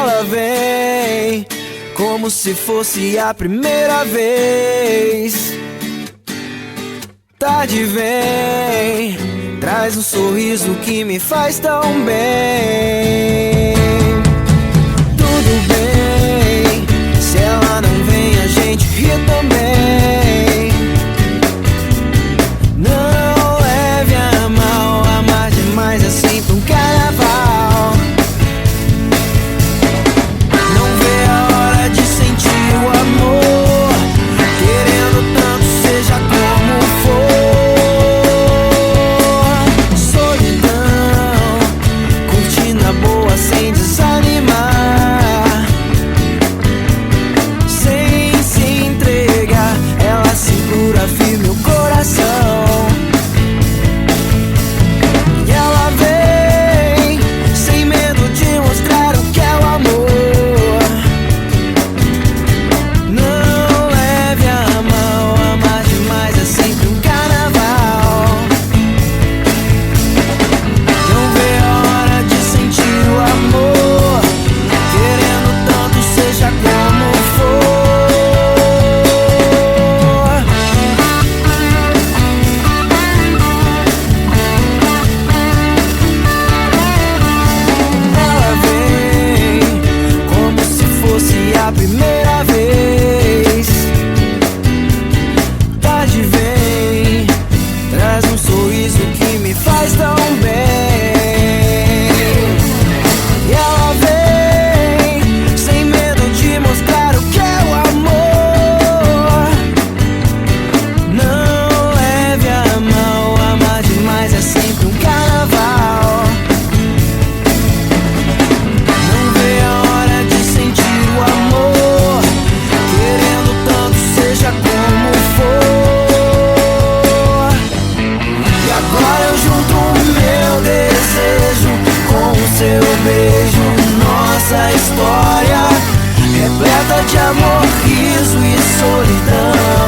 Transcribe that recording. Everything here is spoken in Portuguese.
Ela vem como se fosse a primeira vez. Tarde vem, traz um sorriso que me faz tão bem. Tudo bem, se ela não vem a gente ri também. Não leve a mal, amar demais é sempre um carnaval. Não vê a hora de sentir o amor, querendo tanto seja como for. Solidão, curtindo a boa sem desanimar, sem se entregar, ela segura firme o coração. E ela vem sem medo de mostrar o que é o amor. Não leve a mal, amar demais é sempre um carnaval. Não vê a hora de sentir o amor, querendo tanto seja como for. Ela vem como se fosse a primeira vez. Tarde vem, traz um sorriso que me faz tão bem. E ela vem sem medo de mostrar o que é o amor. Não leve a mal, amar demais é sempre um carnaval. Não vê a hora de sentir o amor, querendo tanto seja como for. E agora eu junto o meu desejo com o seu beijo. Nossa história repleta de amor, riso e solidão.